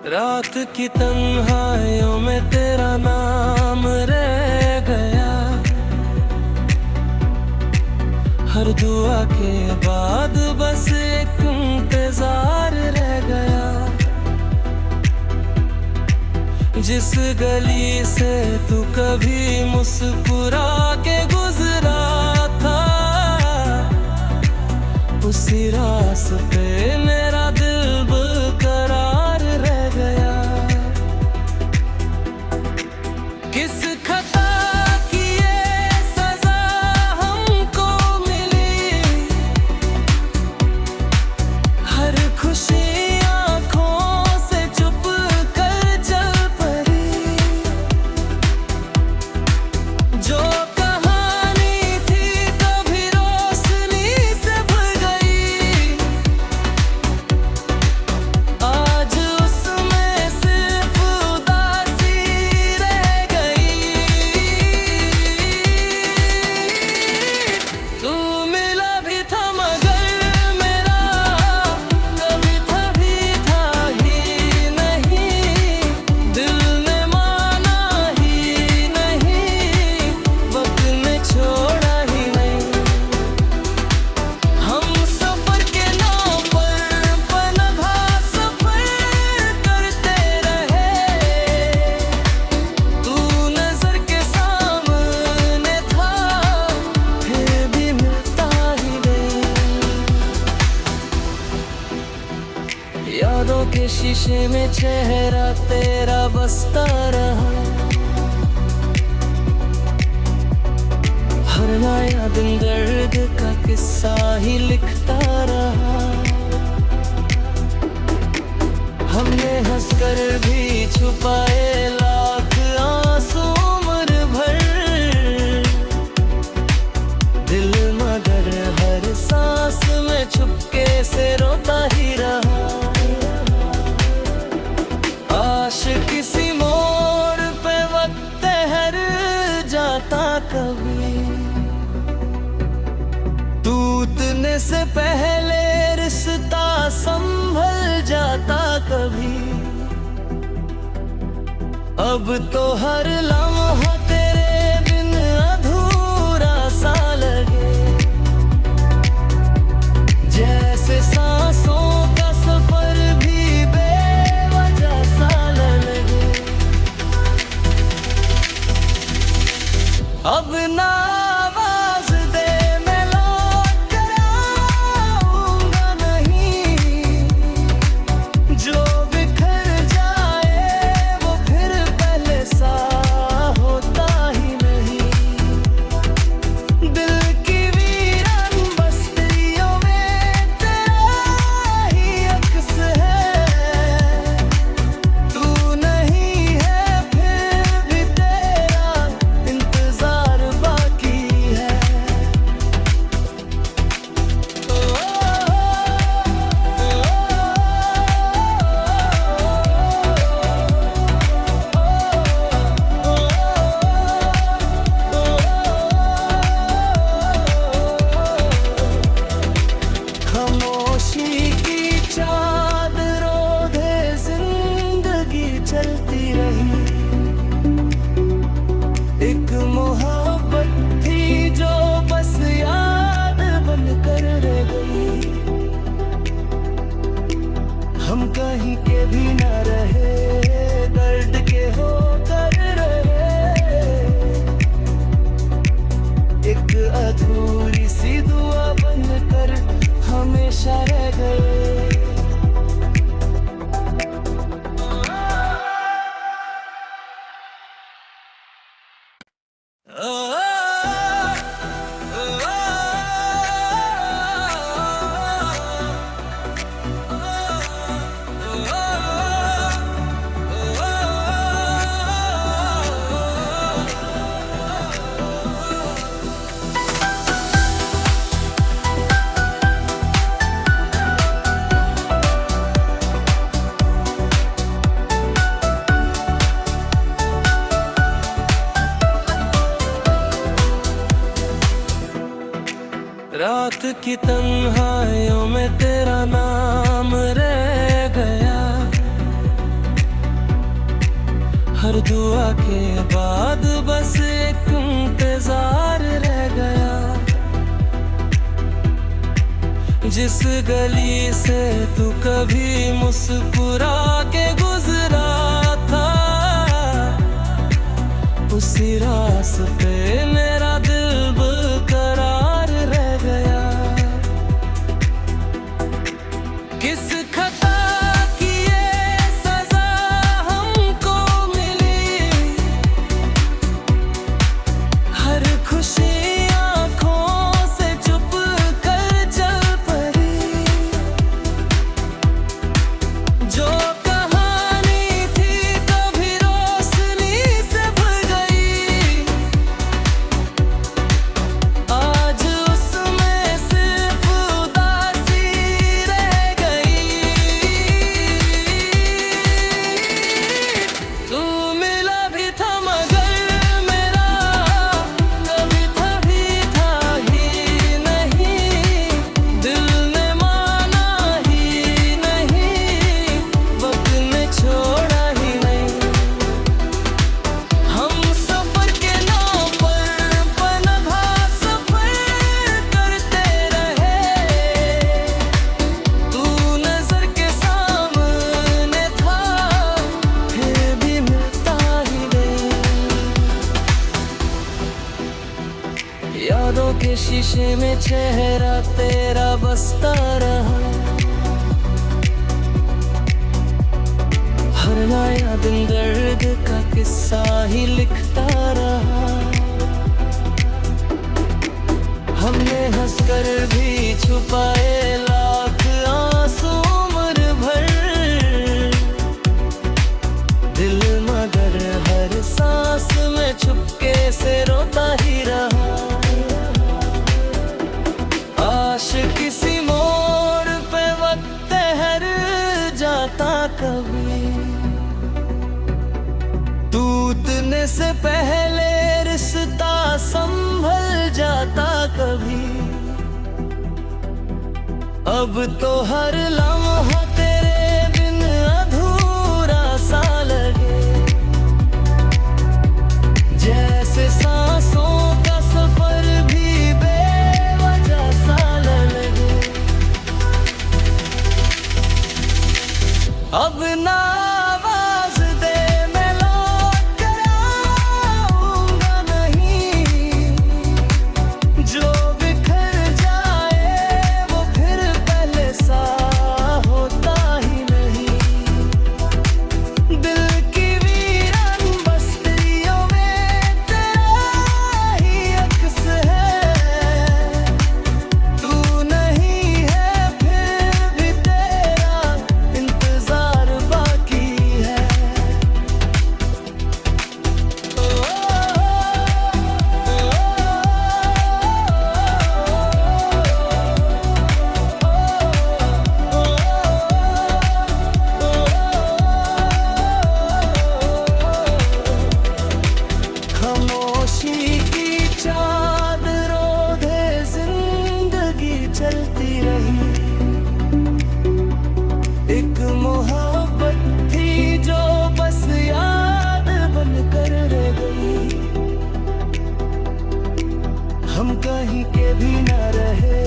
रात की तन्हाइयों में तेरा नाम रह गया। हर दुआ के बाद बस एक इंतजार रह गया। जिस गली से तू कभी मुस्कुरा के गुजरा था, उसी रास्ते मेरा दिल बेकरार रह गया। किस खता की ये सजा हमको मिली, हर खुशी आँखों से चुप कर चल पड़ी। जो कहानी थी कभी रोशनी से भर गई, आज उसमें सिर्फ उदासी रह गई। तू मिला भी था मगर मेरा कभी था ही नहीं। दिल ने माना ही नहीं, वक्त ने छोड़ा ही नहीं। हम सफर के नाम पर पनघा सफर करते रहे। तू नजर के सामने था, फिर भी मिलता ही नहीं। यादों के शीशे में चेहरा तेरा बसता रहा। हर नया दिन दर्द का किस्सा ही लिखता रहा। हमने हंसकर भी छुपाए लाख आंसू उम्र भर। दिल मगर हर सांस में चुपके से रोता ही रहा। आश किसी मोड़ पे वक्त ठहर जाता कभी। टूटने से पहले रिश्ता संभल जाता कभी। अब तो हर लम्हा तेरे बिन अधूरा सा लगे। जैसे सांसों का सफर भी बेवजह सा लगे। अब ना आवाज दे, मैं लौट कर आऊंगा नहीं। जो बिखर जाए वो फिर पहले सा होता ही नहीं। दिल की वीरान बस्तियों में तेरा ही अक्स है। तू नहीं है फिर भी तेरा इंतजार बाकी है। खामोशी की चादरों दे जिंदगी चलती रही। एक मोहब्बत थी जो बस याद बनकर रह गई। हम कहीं के भी न रहे, दर्द के होकर रहे। एक अधूरी सी दुआ बनकर हमेशा रह गए। की तन्हाइयों में तेरा नाम रह गया। हर दुआ के बाद बस एक इंतजार रह गया। जिस गली से तू कभी मुस्कुरा के गुजरा था, उसी रास्ते मेरा दिल बेकरार रह गया। किस खता की ये सजा हमको मिली, हर खुशी आँखों से चुप कर चल पड़ी। जो कहानी थी कभी रोशनी से भर गई, आज उसमें सिर्फ उदासी रह गई। तू मिला भी था मगर मेरा कभी भी था ही नहीं। दिल ने माना ही नहीं, वक्त ने छोड़ा ही नहीं। हम सफर के नाम पर पनघा सफर करते रहे। तू नजर के सामने था, फिर भी मिलता ही नहीं। यादों के शीशे में चेहरा तेरा बसता रहा। हर नया दिन दर्द का किस्सा ही लिखता रहा। हमने हंसकर भी छुपाए लाख आंसू उम्र भर। दिल मगर हर सांस में चुपके से रोता ही रहा। आश किसी मोड़ पे वक्त ठहर जाता कभी। टूटने से पहले रिश्ता संभल जाता कभी। अब तो हर लम्हा तेरे बिन अधूरा सा लगे। जैसे सांसों का सफर भी बेवजह सा लगे। अब ना आवाज दे, मैं लौट कर आऊंगा नहीं। जो बिखर जाए वो फिर पहले सा होता ही नहीं। दिल की वीरान बस्तियों में तेरा ही अक्स है। तू नहीं है फिर भी तेरा इंतजार बाकी है। खामोशी की चादरों दे जिंदगी चलती रही। एक मोहब्बत थी जो बस याद बनकर रह गई। हम कहीं के भी न रहे,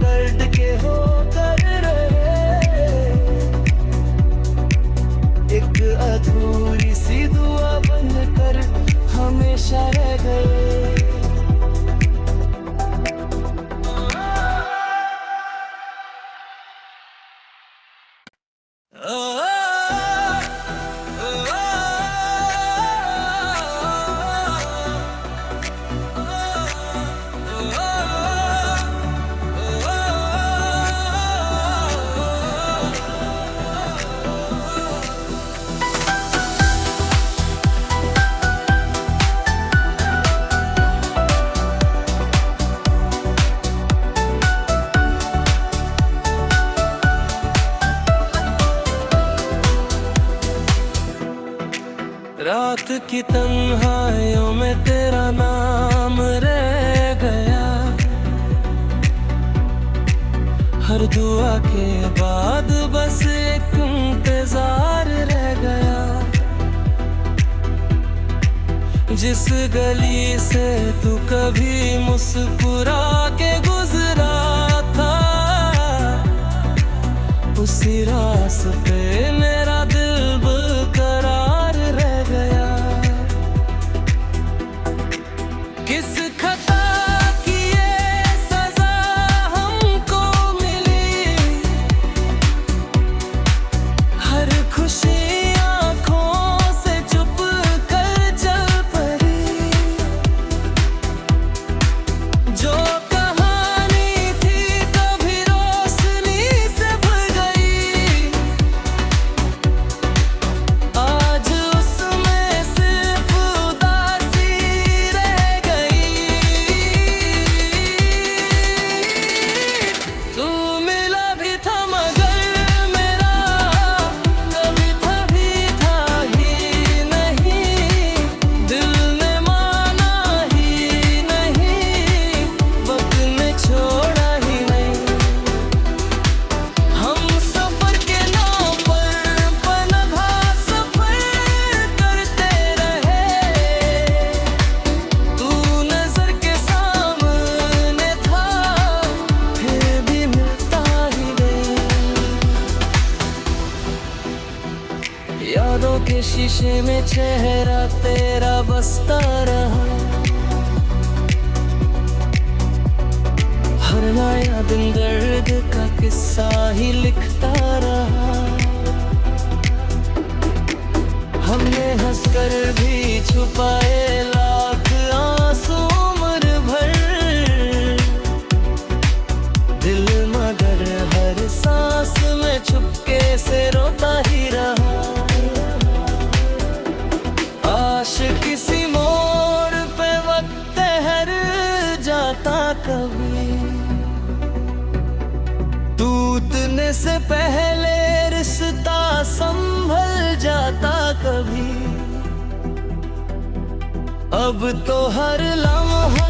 दर्द के होकर रहे। एक अधूरी सी दुआ बनकर हमेशा रह गए। रात की तन्हाइयों में तेरा नाम रह गया। हर दुआ के बाद बस एक इंतजार रह गया। जिस गली से तू कभी मुस्कुरा के गुजरा था, उसी रास्ते मेरा दिल बेकरार रह गया। किस खता की ये सजा हमको मिली, हर खुशी आंखों से चुप कर चल पड़ी। जो कहानी थी कभी रोशनी से भर गई, आज उसमें सिर्फ उदासी रह गई। तू मिला भी था मगर मेरा कभी था भी था ही नहीं। दिल ने माना ही नहीं, वक्त ने छोड़ा ही नहीं। हम सफर के नाम पर पनघा सफर करते रहे। तू नजर के सामने था, फिर भी मिलता ही नहीं। यादों के शीशे में चेहरा तेरा बसता रहा। हर नया दिन दर्द का किस्सा ही लिखता रहा। हमने हंसकर भी छुपाए लाख आंसू उम्र भर। दिल मगर हर सांस में चुपके से रोता ही रहा। आश किसी मोड़ पे वक्त ठहर जाता कभी, टूटने से पहले रिश्ता संभल जाता कभी। अब तो हर लम्हा